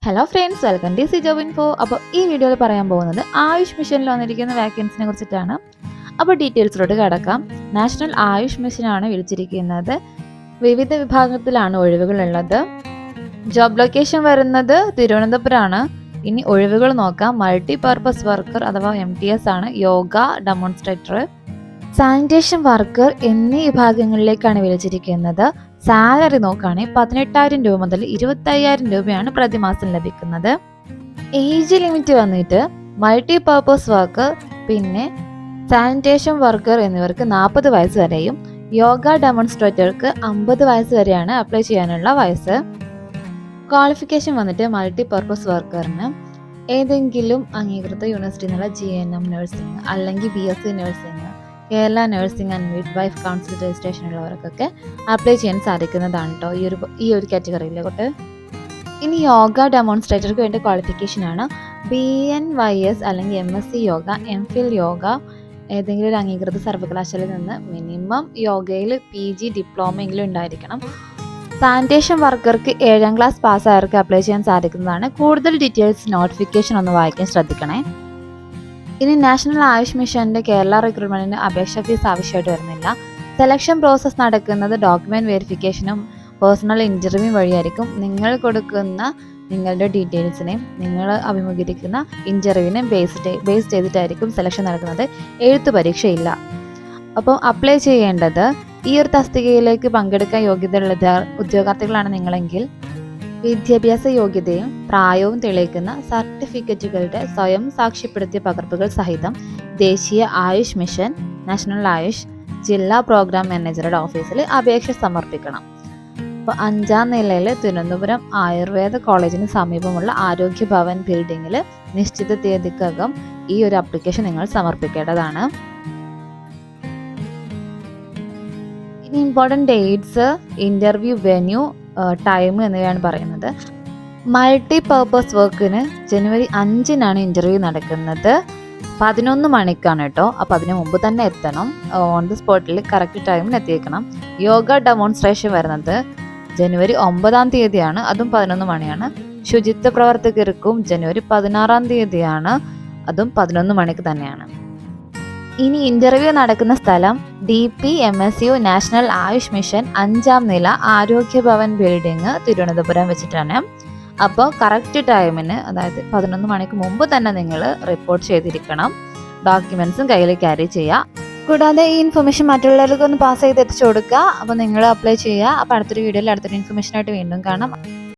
Hello friends, welcome to job info. അപ്പോൾ ഈ വീഡിയോയിൽ പറയാൻ പോകുന്നത് ആയുഷ് മിഷനിൽ വന്നിരിക്കുന്ന വാക്കൻസിനെ കുറിച്ചിട്ടാണ്. അപ്പോൾ ഡീറ്റെയിൽസിലോട്ട് കിടക്കാം. നാഷണൽ ആയുഷ് മിഷനാണ് വിളിച്ചിരിക്കുന്നത്. വിവിധ വിഭാഗത്തിലാണ് ഒഴിവുകളുള്ളത്. ജോബ് ലൊക്കേഷൻ വരുന്നത് തിരുവനന്തപുരമാണ്. ഇനി ഒഴിവുകൾ നോക്കാം. മൾട്ടി പർപ്പസ് വർക്കർ അഥവാ MTS ആണ്, യോഗ ഡെമോൺസ്ട്രേറ്റർ, സാനിറ്റേഷൻ വർക്കർ എന്നീ വിഭാഗങ്ങളിലേക്കാണ് വിളിച്ചിരിക്കുന്നത്. സാലറി നോക്കുകയാണെങ്കിൽ 18,000 രൂപ മുതൽ 25,000 രൂപയാണ് പ്രതിമാസം ലഭിക്കുന്നത്. ഏജ് ലിമിറ്റ് വന്നിട്ട് മൾട്ടി പർപ്പസ് വർക്കർ പിന്നെ സാനിറ്റേഷൻ വർക്കർ എന്നിവർക്ക് 40 വയസ്സ് വരെയും യോഗ ഡെമോൺസ്ട്രേറ്റർക്ക് 50 വയസ്സ് വരെയാണ് അപ്ലൈ ചെയ്യാനുള്ള വയസ്സ്. ക്വാളിഫിക്കേഷൻ വന്നിട്ട് മൾട്ടി പർപ്പസ് വർക്കറിന് ഏതെങ്കിലും അംഗീകൃത യൂണിവേഴ്സിറ്റി എന്നുള്ള GNM നഴ്സിംഗ് അല്ലെങ്കിൽ BSc nursing, Kerala nursing and midwife council registration ഉള്ളവർക്കൊക്കെ അപ്ലൈ ചെയ്യാൻ സാധിക്കുന്നതാണ് കേട്ടോ ഈ ഒരു കാറ്റഗറിയിലോട്ട്. ഇനി യോഗ ഡെമോൺസ്ട്രേറ്റർക്ക് വേണ്ട ക്വാളിഫിക്കേഷൻ ആണ് BNYS അല്ലെങ്കിൽ MSc യോഗ, MPhil യോഗ, ഏതെങ്കിലും ഒരു അംഗീകൃത സർവകലാശാലയിൽ നിന്ന് മിനിമം യോഗയിൽ PG ഡിപ്ലോമ എങ്കിലും ഉണ്ടായിരിക്കണം. സാനിറ്റേഷൻ വർക്കർക്ക് 7ാം ക്ലാസ് പാസ്സായവർക്ക് അപ്ലൈ ചെയ്യാൻ സാധിക്കുന്നതാണ്. കൂടുതൽ ഡീറ്റെയിൽസ് നോട്ടിഫിക്കേഷൻ ഒന്ന് വായിക്കാൻ ശ്രദ്ധിക്കണേ. ഇനി നാഷണൽ ആയുഷ് മിഷന്റെ കേരള റിക്രൂട്ട്മെന്റിന് അപേക്ഷ ഫീസ് ആവശ്യമായിട്ട് വരുന്നില്ല. സെലക്ഷൻ പ്രോസസ്സ് നടക്കുന്നത് ഡോക്യുമെന്റ് വെരിഫിക്കേഷനും പേഴ്സണൽ ഇന്റർവ്യൂ വഴിയായിരിക്കും. നിങ്ങൾ കൊടുക്കുന്ന നിങ്ങളുടെ ഡീറ്റെയിൽസിനെയും നിങ്ങൾ അഭിമുഖീകരിക്കുന്ന ഇന്റർവ്യൂവിനെ ബേസ് ചെയ്തിട്ടായിരിക്കും സെലക്ഷൻ നടക്കുന്നത്. എഴുത്തു പരീക്ഷയില്ല. അപ്പോൾ അപ്ലൈ ചെയ്യേണ്ടത് ഈ ഒരു തസ്തികയിലേക്ക് പങ്കെടുക്കാൻ യോഗ്യതയുള്ള ഉദ്യോഗാർത്ഥികളാണ് നിങ്ങളെങ്കിൽ വിദ്യാഭ്യാസ യോഗ്യതയും പ്രായവും തെളിയിക്കുന്ന സർട്ടിഫിക്കറ്റുകളുടെ സ്വയം സാക്ഷ്യപ്പെടുത്തിയ പകർപ്പുകൾ സഹിതം ദേശീയ ആയുഷ് മിഷൻ, നാഷണൽ ആയുഷ് ജില്ലാ പ്രോഗ്രാം മാനേജറുടെ ഓഫീസിൽ അപേക്ഷ സമർപ്പിക്കണം. അപ്പോൾ 5ാം നിലയിൽ തിരുവനന്തപുരം ആയുർവേദ കോളേജിന് സമീപമുള്ള ആരോഗ്യ ഭവൻ ബിൽഡിങ്ങിൽ നിശ്ചിത തീയതിക്കകം ഈ ഒരു ആപ്ലിക്കേഷൻ നിങ്ങൾ സമർപ്പിക്കേണ്ടതാണ്. ഇനി important dates, interview venue, time എന്നിവയാണ് പറയുന്നത്. മൾട്ടി പർപ്പസ് വർക്കിന് ജനുവരി 5-നാണ് ഇന്റർവ്യൂ നടക്കുന്നത്. 11 മണിക്കാണ് കേട്ടോ. അപ്പോൾ അതിന് മുമ്പ് തന്നെ എത്തണം. ഓൺ ദി സ്പോട്ടിൽ കറക്റ്റ് ടൈമിന് എത്തിയേക്കണം. യോഗ ഡെമോൺസ്ട്രേഷൻ വരുന്നത് ജനുവരി 9-ാം തീയതിയാണ്, അതും 11 മണിയാണ്. ശുചിത്വ പ്രവർത്തകർക്കും ജനുവരി 16-ാം തീയതിയാണ്, അതും 11 മണിക്ക് തന്നെയാണ്. ഇനി ഇന്റർവ്യൂ നടക്കുന്ന സ്ഥലം DPMSU നാഷണൽ ആയുഷ് മിഷൻ 5ാം നില ആരോഗ്യ ഭവൻ ബിൽഡിംഗ് തിരുവനന്തപുരം വെച്ചിട്ടാണ്. അപ്പോൾ കറക്റ്റ് ടൈമിന്, അതായത് 11 മണിക്ക് മുമ്പ് തന്നെ നിങ്ങൾ റിപ്പോർട്ട് ചെയ്തിരിക്കണം. ഡോക്യുമെന്റ്സും കയ്യിൽ ക്യാരി ചെയ്യുക. കൂടാതെ ഈ ഇൻഫർമേഷൻ മറ്റുള്ളവർക്ക് ഒന്ന് പാസ് ചെയ്ത് എത്തിച്ചു കൊടുക്കുക. അപ്പോൾ നിങ്ങൾ അപ്ലൈ ചെയ്യുക. അപ്പോൾ അടുത്തൊരു വീഡിയോയിൽ അടുത്തൊരു ഇൻഫർമേഷനായിട്ട് വീണ്ടും കാണാം.